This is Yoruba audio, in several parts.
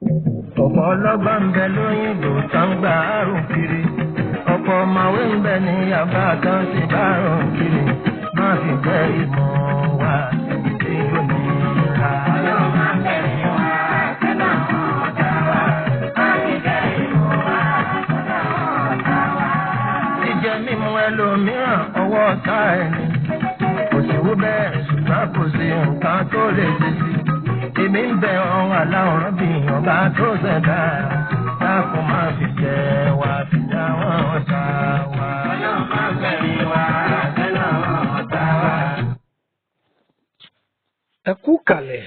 ọ̀pọ̀ ọlọ́gbọ́n ń bẹ lóyìnbó tó ń gbà àrùn kiri ọ̀pọ̀ ọ̀mọ̀wé ń bẹ ní yàrá tó ń sì bá àrùn kiri má fi bẹ́ ìmọ̀ wa síbi tí ó ní ra. ọlọ́run máa ń bẹ̀rẹ̀ wá sẹ́nà ọ̀tá wa má fi bẹ́ ìmọ̀ wa sẹ́nà ọ̀tá wa. jíjẹ mímu ẹlòmíràn ọwọ́ ọ̀tá ẹni kò sí wú bẹ́ẹ̀ ṣùgbọ́n kò sí nǹkan tó lè ṣe sí. èmi ń bẹ ọ̀hún aláwòrán bí ọba tó ṣẹ̀dá dákun má fi jẹ wá fi dá wọn ọ̀tá wa. ọlọ́run má bẹ̀rẹ̀ wá sẹ́nà ọ̀tá wa. ẹ kú kalẹ̀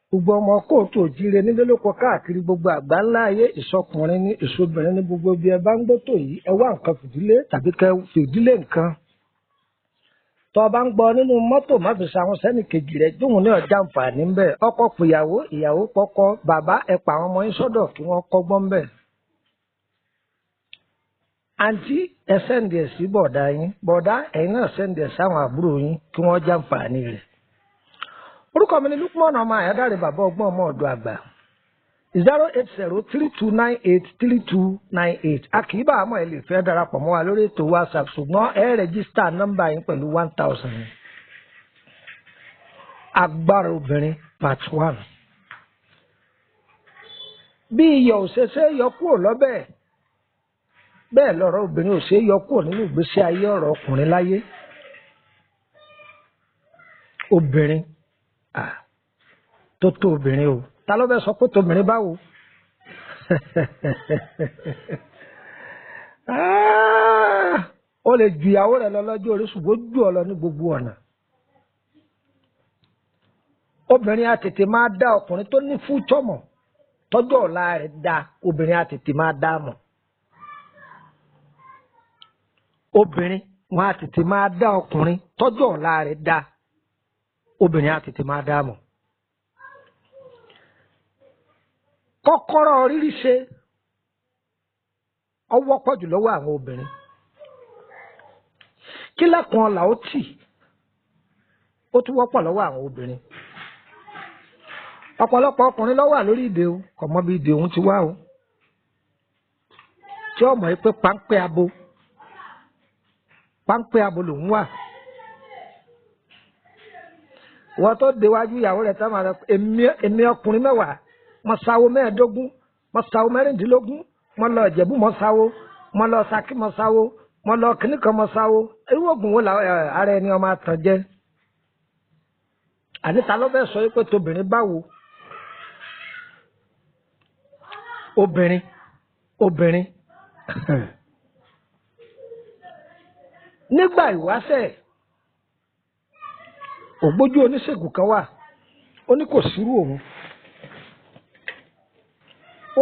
gbogbo ọmọ kóòtù òjíire nílé lóko káàkiri gbogbo àgbáńlá ayé ìsọkùnrin ní ìsọbìnrin ní gbogbo bí ẹ bá ń gbótò yìí ẹ wá nǹkan fìdílé tàbí kẹ fìdílé nǹkan tọ́ bá ń gbọ́ nínú mọ́tò má fi ṣàwọn sẹ́nì kejì rẹ̀ jóun ní ọjà àǹfààní ń bẹ̀ ọkọ pìyàwó ìyàwó pọkọ bàbá ẹ pa àwọn ọmọ yín sọ́dọ̀ kí wọ́n kọ́gbọ́n ń bẹ̀. àǹtí ẹ sẹ́ǹdì ẹ̀ sí bọ̀dá yín bọ̀dá ẹ̀yin náà sẹ́ǹdì ẹ̀ sáwọn àbúrò yín kí wọ́n já àǹfààní rẹ̀. orúkọ mi ni Lukman ọmọ àyádáre bàbá ọgbọ́n ọmọ ọ̀dọ́ àgbà 08032983298 a kì í bá àmọ́ ẹ lè fẹ́ darapọ̀ mọ́ wa lórí ètò WhatsApp ṣùgbọ́n ẹ rẹ́gísítà nọ́mbà yín pẹ̀lú 1000. Agbára obìnrin part 1. bí iyọ̀ ò ṣe ṣe yọ kúrò lọ́bẹ̀ bẹ́ẹ̀ lọ́rọ̀ obìnrin ò ṣe yọ kúrò nínú ìgbésí ayé ọ̀rọ̀ ọkùnrin láyé. obìnrin tó tó obìnrin o ta ló fẹ́ sọ pé tóbìnrin báwo. ó lè ju ìyàwó rẹ̀ lọ lọ́jọ́ orí ṣùgbọ́n jù ọ lọ ní gbogbo ọ̀nà. obìnrin á tètè máa dá ọkùnrin tó ní fújọ́ mọ̀ tọ́jú ọ̀la rẹ̀ dá obìnrin á tètè máa dá mọ̀. obìnrin wọn á tètè máa dá ọkùnrin tọ́jú ọ̀la rẹ̀ dá obìnrin á tètè máa dá mọ̀. kọ́kọ́rọ́ rírí ṣe ọwọ́ pọ̀jù lọ́wọ́ àwọn obìnrin. kílẹ̀kùn ọ̀la ó tì ó tún wọ́pọ̀ lọ́wọ́ àwọn obìnrin. ọ̀pọ̀lọpọ̀ ọkùnrin ló wà lórí ìdè o kò mọ bí ìdè òun ti wá o tí ọmọ yìí pé páńpẹ́ abo lòun wà. wọ́n tó déwájú ìyàwó rẹ̀ táwọn àrẹ èmi ọkùnrin mẹ́wàá mo sáwó 15 mo sáwó 16 mo lọ Ìjẹ̀bú mo sáwó mo lọ Ṣakí mo sáwó mo lọ kìnnìkan mo sáwó irú oògùn wo làwọn ara ẹni ọmọ àtàn jẹ. àníta ló fẹ́ sọ yìí pé tóbìnrin báwo. obìnrin nígbà ìwáṣẹ̀ ògbójú oníṣègùn kan wà ó ní kò sírú òun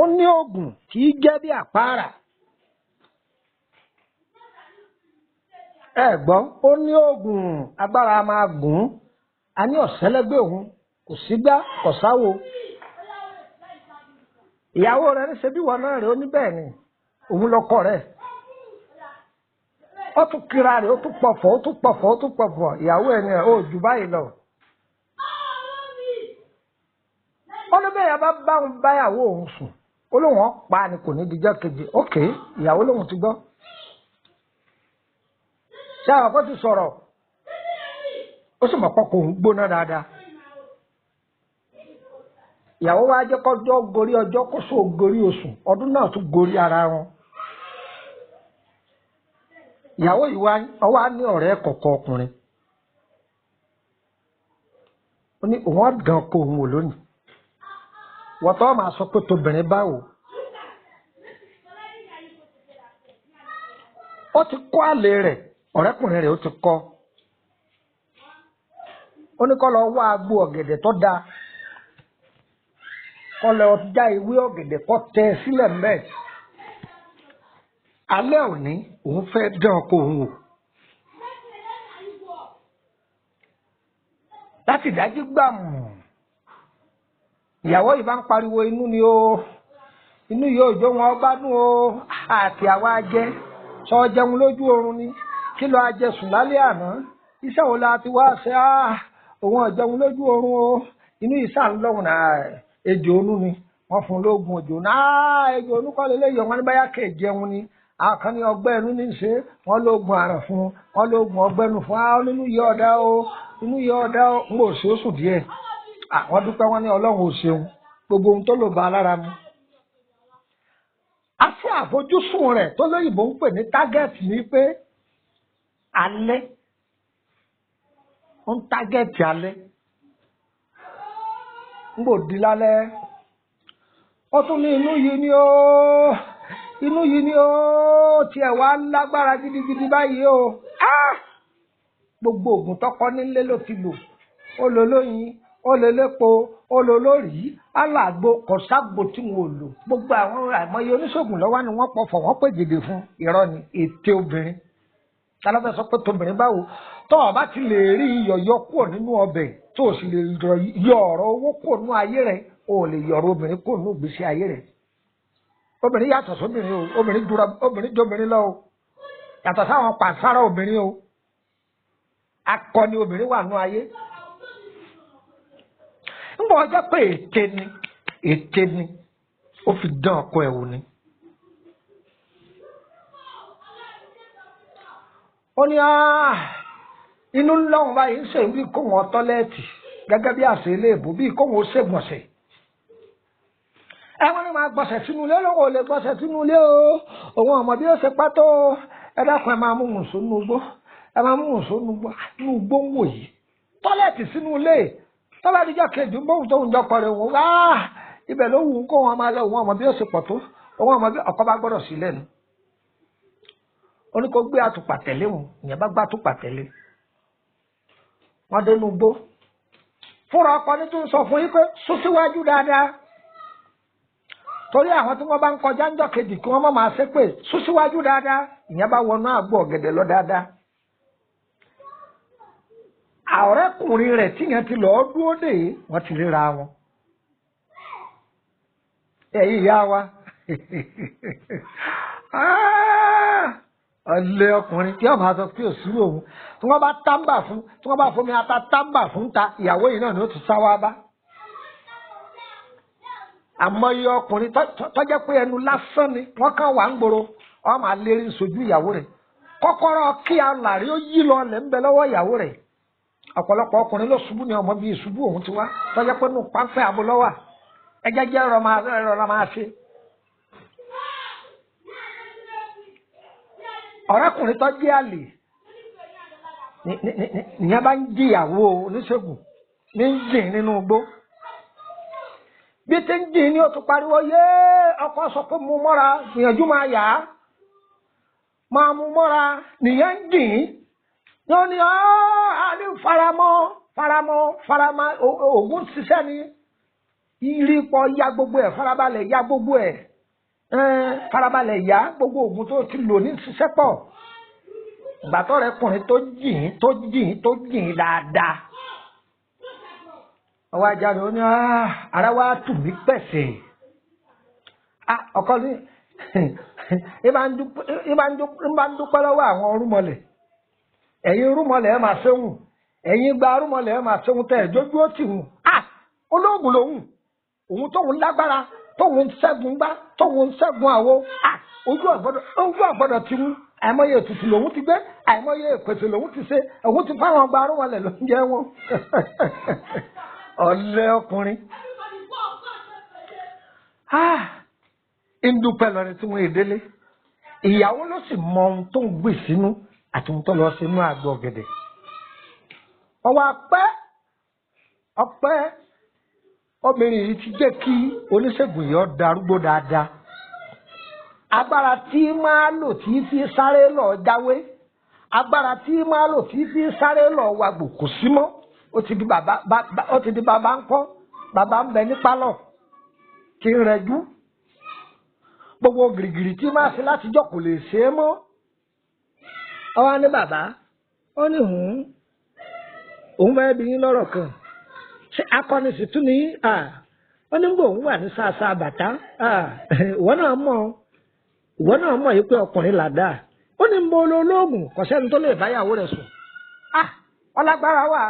ó ní oògùn kì í jẹ́ bí àpáàrà ẹ gbọ́ ó ní oògùn agbára máa gùn á ní ọ̀sẹ́lẹ́gbẹ́ òun kò sígbá kò sáwo ìyàwó rẹ̀ ní ṣe bí wọn náà rẹ̀ ó ní bẹ́ẹ̀ ni òun lọ́kọ rẹ̀ ó tún kíra rẹ̀ ó tún pọ̀fọ̀ ìyàwó ẹ̀ ní ẹ̀ ó jù báyìí lọ. ó ní bẹ́ẹ̀ yà bá òun báyàwó òun sùn ó lóun ọ̀pá ni kò ní dijọ́ kejì ókè ìyàwó lòun ti gbọ́. ṣé àwọn kan ti sọ̀rọ̀ ó sì mọ̀ pọ́kọ̀ òun gbóná dáadáa. ìyàwó wa jẹ́ kọjọ́ gorí ọjọ́ kó so gorí oṣù ọdún náà tún gorí ara wọn. ìyàwó yìí wá ní ọ̀rẹ́ kọ̀ọ̀kan ọkùnrin ó ní òun ọ̀dàn kó òun wò lónìí wọ́n tó máa sọ pé tóbìnrin báwo. ó ti kọ́ àlè rẹ̀ ọ̀rẹ́kùnrin rẹ̀ ó ti kọ́ ó ní kó lọ wá agbó ọ̀gẹ̀dẹ̀ tó dáa kó lọ já ewé ọ̀gẹ̀dẹ̀ kó tẹ sílẹ̀ mbẹ́ alẹ́ òní òun fẹ́ dán ọkọ òun wò láti dájú gbàmù ìyàwó yìí bá ń pariwo inú ni o inú yóò jó wọn gbádùn o àti àwa jẹ sọ jẹun lójú oorun ni kí ló ajẹsùn lálẹ́ àná iṣẹ́ wo la ti wá ṣe òun ọ̀jẹun lójú oorun o inú ìsà ń lọ́hùn náà ejò onú ni wọ́n fún lóògùn ejò onú ejò onú kọ́ lélẹ́yìí wọ́n ní báyà kè jẹun ni àkàn ní ọgbẹ́ inú ní í ṣe wọ́n lóògùn àrùn fún wọ́n lóògùn ọgbẹ́ inú fún nínú yẹ ọ̀dá o inú yẹ ọ̀dá o ń bò ṣe ó sùn díẹ̀ àwọn dúpẹ́ wọn ní ọlọ́run ò ṣeun gbogbo ohun tó lò bá lára mu. àti àfojúsùn rẹ̀ tó lóyìnbó ń pè ní tágẹ́ẹ̀tì ni pé alẹ́ ń tágẹ́ẹ̀tì alẹ́ ń bò di lálẹ́ ó tún ní inú yìí ni ó inú yìí ni ó tiẹ̀ wá lágbára gidigidi báyìí o gbogbo oògùn tọkọ nílé ló ti lò ó lò lóyin ó lè lépo ó lò lórí alàgbo kọ̀ságbo tí wọn ò lò gbogbo àwọn àìmọye oníṣègùn lọ́wọ́ ni wọ́n pọ̀fọ̀ wọ́n pè gèdè fún irọ́ ni ète obìnrin tálọ́fẹ́ sọ pé tóbìnrin báwo tó o bá ti lè rí iyọ̀ yọ kúrò nínú ọbẹ̀ tó o sì lè yọ ọ̀rọ̀ owó kúrò nínú ayé rẹ̀ o ò lè yọ̀rọ̀ obìnrin kúrò nínú ìgbésí ayé rẹ̀ obìnrin yàtọ̀ sóbìnrin o obìnrin jóbìnrin lọ o yàtọ̀ sáwọn pàṣárà obìnrin o akọni obìnrin wà nínú ayé ń bọ̀ ọjọ́ pé ète ni ó fi dán ọkọ ẹ̀ wò ni. ó ní inú ńlọ́run báyìí ń ṣe bí kó wọn tọ́lẹ́ẹ̀tì gẹ́gẹ́ bí àṣẹ iléèbó bí kó wọn ó ṣègbọ̀nsẹ̀. ẹ̀wọ̀n ni máa gbọ̀nsẹ̀ sínú ilé lóko ò lè gbọ̀nsẹ̀ sínú ilé o òun ọmọ bí ó ṣe pátó ẹ dákun ẹ máa mú mùsùn nínú igbó ẹ máa mú mùsùn nínú igbó ń wò yìí tọ́lẹ́ẹ̀tì sínú ilé tọ́lá díjọ́ kejì bóun tó ń jọkọ̀ rẹ̀ wọ́n ibẹ̀ ló wù ú kó wọn máa lọ òun ọmọ bí ó ṣe pọ̀ tó òun ọmọ bí ọkọ bá gbọ́dọ̀ sí lẹ́nu ó ní kó gbé àtùpà tẹ̀lé wọn ìyẹn bá gbá àtùpà tẹ̀lé wọn dénú gbó fúnra ọkọ ní tó ń sọ fún yín pé sún síwájú dáadáa torí àwọn tí wọ́n bá ń kọjá ń jọ kejì kí wọ́n má máa ṣe pé sún síwájú dáadáa ìyẹn bá wọnú àgbo ọ̀gẹ̀dẹ̀ lọ dáadáa ọ̀rẹ́kùnrin rẹ̀ tíyẹn ti lọ́ọ́ dúró dè é wọ́n ti ríra wọn ẹ̀yin ìyá wa ọ̀lẹ́ ọkùnrin tí ọmọ aṣọ tí ò sí òun tí wọ́n bá tábà fún tí wọ́n bá fomi ata tábà fún ta ìyàwó yìí náà ni ó ti sá wá bá àmọye ọkùnrin tọ́jẹ́ pé ẹnu lásán ni wọ́n kàn wá ń gbòòrò wọ́n máa lérí sojú ìyàwó rẹ̀ kọ́kọ́rọ́ kí alàrí ó yí lọ lẹ́ ń bẹ lọ́wọ́ ìyàwó rẹ̀ ọ̀pọ̀lọpọ̀ ọkùnrin ló ṣubú ní ọmọ bíi ṣubú òun ti wá tọ́jẹ́ pé nù páńpẹ́ àbúlọ́wà ẹjẹ́ jẹ́ ẹ̀rọ máa ṣe. ọ̀rẹ́kùnrin tó jẹ́ àlè nìyẹn bá ń jìyàwó oníṣègùn ní ń jìn nínú igbó bí tí ń jìn ní o tún pariwo yé ọkọ sọ pé mú mọ́ra gbìyànjú máa yá máa mú mọ́ra nìyẹn ń jìn yóò ní àní faramọ́ ògùn ṣiṣẹ́ ni ìrìpọ̀ ya gbogbo ẹ̀ farabalẹ̀ ya gbogbo ẹ̀ farabalẹ̀ ya gbogbo ògùn tó ti lò ní ṣiṣẹ́ pọ̀ ìgbàtọ́ rẹ̀ kùnrin tó jìn dáadáa ọwọ́ ajá rẹ̀ ó ní ara wa tù mí pẹ̀sẹ̀ ọkọ ní ìbá ń dúpẹ́ lọ́wọ́ àwọn orúmọlẹ̀ ẹ̀yin rúmọlẹ̀ ẹ̀ máa ṣéhùn ẹ̀yin gba rúmọlẹ̀ ẹ̀ máa ṣéhùn tẹ̀ jójú ó tì hùn olóògùn lòun òun tóun lágbára tóun ń ṣẹ́gun gbá tóun ń ṣẹ́gun àwo ojú àgbọ́dọ̀ ti mú àìmọye ètùtù lòun ti gbé àìmọye ìpèsè lòun ti ṣe òun ti fáwọn gba rúmọlẹ̀ ló ń jẹ wọn ọ̀lẹ́ ọkùnrin ń dúpẹ́ lọ́rin tí wọ́n èdélé ìyàwó ló sì mọ ohun tó ń gbè sínú àti ohun tó lọ sínú àgbọ̀ ọ̀gẹ̀dẹ̀ ọwọ́ ọpẹ́ obìnrin yìí ti jẹ́ kí oníṣègùn yìí ó darúgbó dáadáa agbára tí máa lò tí fi sáré lọ jáwé agbára tí máa lò tí fi sáré lọ wàgbò kò sí mọ́ ó ti di bàbá ń kọ́ bàbá ń bẹ ní pálọ̀ kí n rẹjú gbogbo gìrìgìrì tí máa ṣe látijọ́ kò lè ṣe é mọ́ ọwọ́ ní bàbá ó ní òun fẹ́ bí yín lọ́rọ̀ kan ṣé akọni sì tún ní ó ní gbọ́ òun wà ní sáàsá bàtà ìwọ náà mọ̀ yìí pé ọkùnrin làdá ó ní mo lo olóògùn kò sẹ́ni tó lè báyàwó rẹ̀ sùn ọlágbára wà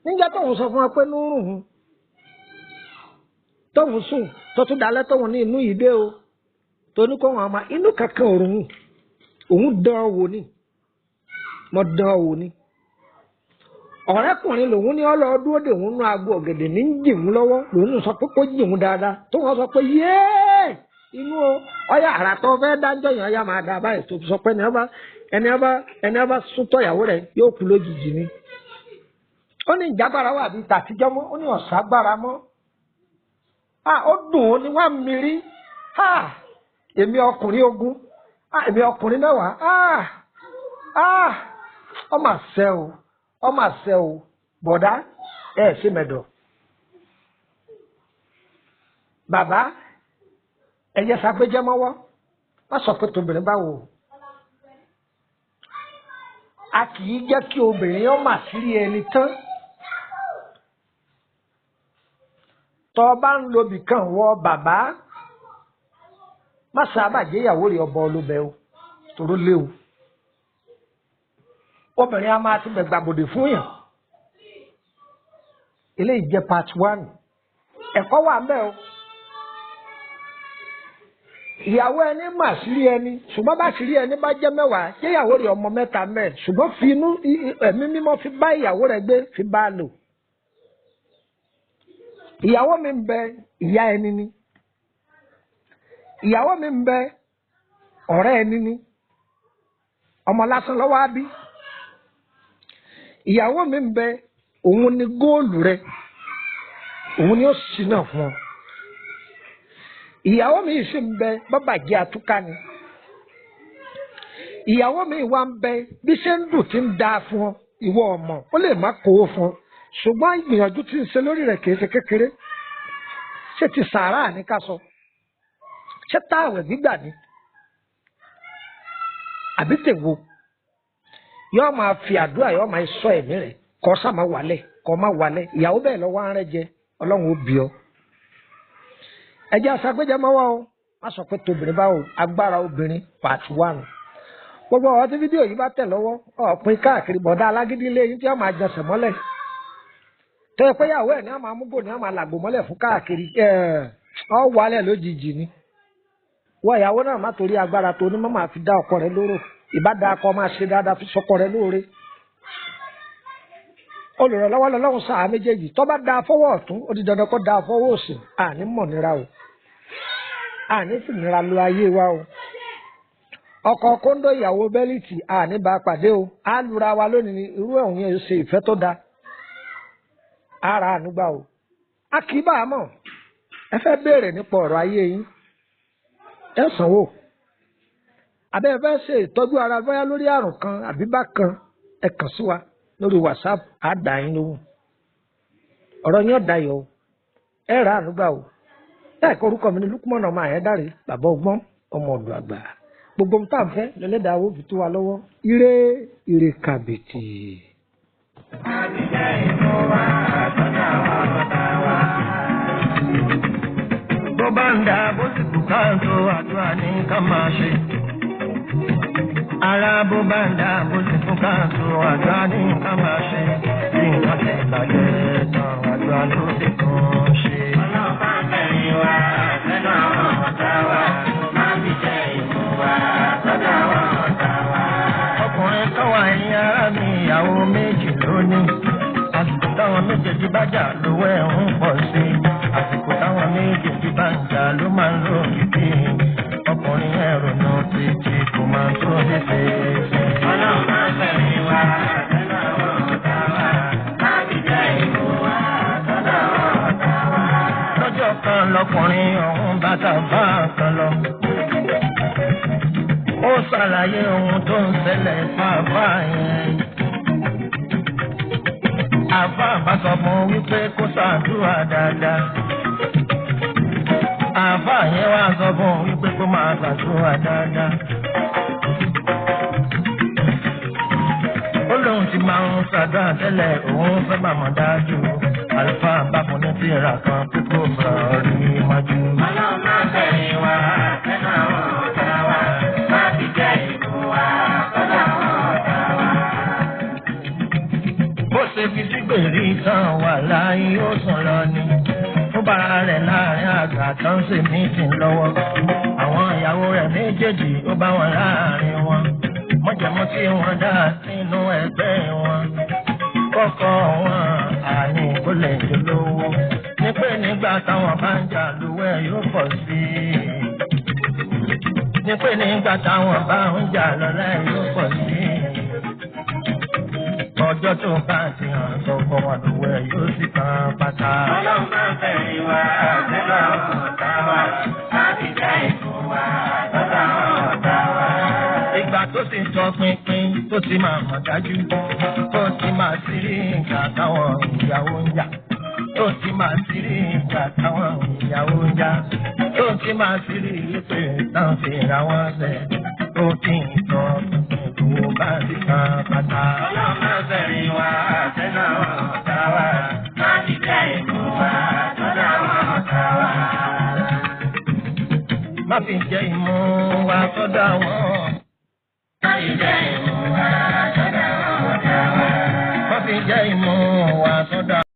níjẹ́ tóun sọ fún ọ pé nírùn tóun sùn tó tún dalẹ́ tóun ní inú yìí dé o tó ní kó wọn máa inú kankan òun dán wò ni mo dán wò ni ọ̀rẹ́kùnrin lòun ní ọlọ́ọ̀dún òde òun nú aago ọ̀gẹ̀dẹ̀ ní jìmú lọ́wọ́ lòun sọ pé kó jìmú dáadáa tó wọ́n sọ pé yéé inú ọyà àrà tó fẹ́ dájọ́ yẹn ọyà máa dá báyìí tó sọ pé ẹni ọba súntọ̀ ìyàwó rẹ̀ yóò kú lójijì ni ó ní ìjágbára wà bíi tàtijọ́ mọ́ ó ní ọ̀ságbára mọ́ ó dùn ó ní wá mírí èmi ọkùnrin ogun èmi ọkùnrin mẹ́wàá ọmọ àṣẹ o bọ̀dá ṣe mẹ́dọ̀ bàbá ẹ̀yẹ sàgbéjẹ́ mọ́wọ́ má sọ pé tóbìnrin báwo a kì í jẹ́ kí obìnrin ọmọ àṣírí ẹni tán tọ́ bá ń lo bìkan wọ bàbá má sábà jẹ́ ìyàwó rẹ̀ ọba olóbẹ̀ o tòró léwu obìnrin a máa ti bẹ̀ gbàbòdè fún yàn eléyìí jẹ́ part 1 ẹ̀kọ́ wà ń bẹ̀ o ìyàwó ẹni mà sírí ẹni ṣùgbọ́n bá sírí ẹni bá jẹ́ 10 jẹ́ ìyàwó rẹ̀ ọmọ 3 mẹ́ ṣùgbọ́n fi inú ẹ̀mí mímọ́ fi bá ìyàwó rẹ̀ gbé fi bá a lò ìyàwó mi ń bẹ ìyá ẹni ni ìyàwó mi ń bẹ ọ̀rẹ́ ẹni ni ọmọ lásán lọ́wọ́ á bí ìyàwó mi ń bẹ òun ni góòlù rẹ òun ni ó sì náà fún ọ ìyàwó mi sì ń bẹ bàbàjẹ́ àtúkà ni ìyàwó mi wá ń bẹ bí ṣe ń dùn tí ń dáa fún ọ ìwọ ọmọ ó lè má kó o fún ọ ṣùgbọ́n ìgbìyànjú tí ń ṣe lórí rẹ̀ kìí ṣe kékeré ṣé ti sàárà ní ká sọ ṣé táwẹ̀ gbígbà ni àbí tèwo yóò máa fi àdúrà yóò máa sọ ẹ̀mí rẹ̀ kọ́ sàmá wálẹ̀ kọ́ má wálẹ̀ ìyàwó bẹ́ẹ̀ lọ́wọ́ arẹ́ jẹ ọlọ́run ó bí ọ. ẹjẹ́ aṣàgbéjẹ́ mọ́wọ́ o má sọ pé tóbìnrin báwo agbára obìnrin part 1 gbogbo ọ̀rọ̀ tí fídíò yìí bá tẹ̀ lọ́wọ́ ọ̀pin káàkiri bọ̀dá alágídí ilé yín tí wọ́n máa jẹsẹ̀ mọ́lẹ̀ tó yẹ pé ìyàwó ẹ̀ ní wọ́n máa mú bò ní wọ́n máa làgbò mọ́lẹ̀ fún káàkiri ọ wálẹ̀ lójijì ni wọ́n ìyàwó náà má torí agbára tó ní mọ́ máa fi dá ọkọ rẹ̀ lóró ìbádá akọ máa ṣe dáadáa fi sọkọ rẹ̀ lóore olùrànlọ́wọ́ lọ́lọ́run sáà méjèèjì tó bá dáa fọwọ́ ọ̀tún ó di dandan kó dáa fọwọ́ òsì àní mọ̀ nira o àní sì nira lo ayé wa o ọkọ kóńdó ìyàwó bẹ́líìtì àní bá pàdé o á lura wa lónìí ní irú ẹ̀hún yẹn ṣe ìfẹ́ tó da ara ànúgbà o a kì í bá a mọ̀ ẹ fẹ́ béèrè nípa ọ̀rọ̀ ayé yín ẹ sanwó àbẹ́ ẹ fẹ́ ṣe ìtọ́jú ara bóyá lórí àrùn kan àbí bákan ẹ kàn sí wa lórí WhatsApp á dá yín lóhùn ọ̀rọ̀ yín ọ̀dà yọ̀ o ẹ rà ànúgbà o ẹ̀kọ́ orúkọ mi ní Lukman ọmọ Àyẹ́dárè bàbá ọgbọ́n ọmọ ọ̀dọ̀ àgbà gbogbo ohun tá à ń fẹ́ lẹ́lẹ́dàá owó fi tó wa lọ́wọ́ ire kàbìtì. bó bá ń dà bó sì kú káàtó àdúrà ní ká máa ṣe. ara bó bá ń dà bó sì kú káàtó àdúrà ní ká máa ṣe. bí nǹkan tẹ̀ bàjẹ́ tán àdúrà ló ti kàn ṣe. ọlọ́pàá bẹ̀rẹ̀ wá sẹ́nu àwọn ọ̀tá wa máa fi jẹ́ ìmú wa sọ́dọ̀ àwọn ọ̀tá wa. ọkùnrin kan wà ní ara mi ìyàwó méjì lónìí. àsìkò táwọn méjèèjì bá jà lówó ẹ̀ ń pọ̀ sí i. àsìkò táwọn méjèèjì bá ń jà ló máa ń lò kìkì. ọkùnrin ẹ̀rọ náà títí kò máa tó ní fèsì. ọlọ́pàá bẹ̀rẹ̀ wá sẹ́nu àwọn ọ̀tá wa máa fi jẹ́ ìmú wa sọ́dọ̀ àwọn ọ̀tá wa. lọ́jọ́ kan lọkùnrin ọ̀hún bàtà bá kan lọ. ó ṣàlàyé ohun tó ń ṣẹlẹ̀ fáfá yẹn. àfá bá sọ fún wípé kó ṣàdúrà dáadáa. àfá yẹn wá sọ fún wípé kó máa ṣàdúrà dáadáa. ó lóun ti máa ń ṣàdúrà tẹ́lẹ̀ òun fẹ́ bàmọ́ dájú. àlùfáà bá fún ní tírà kan pé kó bọ̀ rí mọ́jú. ọlọ́run máa bẹ̀rẹ̀ wá sẹ́nu àwọn ọ̀tá wa máa fi jẹ́ ìlú wa sọ́dọ̀ àwọn ọ̀tá wa. bó ṣe fi sígbèrè tán wà láyé ó sùn lọ ni. ó bá bára rẹ̀ láàrin àgbà tó ń ṣe mítìn lọ́wọ́. Àwọn ìyàwó rẹ̀ méjèèjì ó bá wọn láàrin wọn. Mọ̀jẹ̀mọ́ tí wọ́n dá sínú ẹgbẹ́ wọn. Kọ́kọ́ wọn àní kó lè dolówó. Ní pé nígbà táwọn bá ń jà lúwẹ̀ yóò pọ̀ sí i. Ní pé nígbà táwọn bá ń jà lọ́lá yóò pọ̀ sí i. Ọjọ́ tó bá ti hàn sọ́kọ́ wọn lúwẹ̀ yóò sì tán pátá. Ọlọ́run máa ń fẹ̀rí wa nínú àwọn ọ̀tá wa láti jẹ́ ìfún wa lọ́dọ̀ àwọn ọ̀tá wa. Ìgbà tó ti tọ pinpin tó ti máa mọ̀ dájú. Tó ti máa sí rí ìgbà táwọn ìyàwó ń jà. Tó ti máa sí rí ìgbà táwọn ìyàwó ń jà. Tó ti máa sí rí ìpè táwọn fi ra wọn sẹ̀. Tó ti ń tọ pinpin tó bá ti kan pátá. Ọlọ́run máa ń fẹ̀rí wa nínú àwọn ọ̀tá wa láti jẹ́ ìfún wa lọ́dọ̀ àwọn ọ̀tá wa. Má fi jẹ́ ìmú wa sọ́dọ̀ àwọn. Má fi jẹ́ ìfún wa lọ́dọ̀ àwọn ọ̀tá wa. Má fi jẹ́ ìmú wa sọ́dọ̀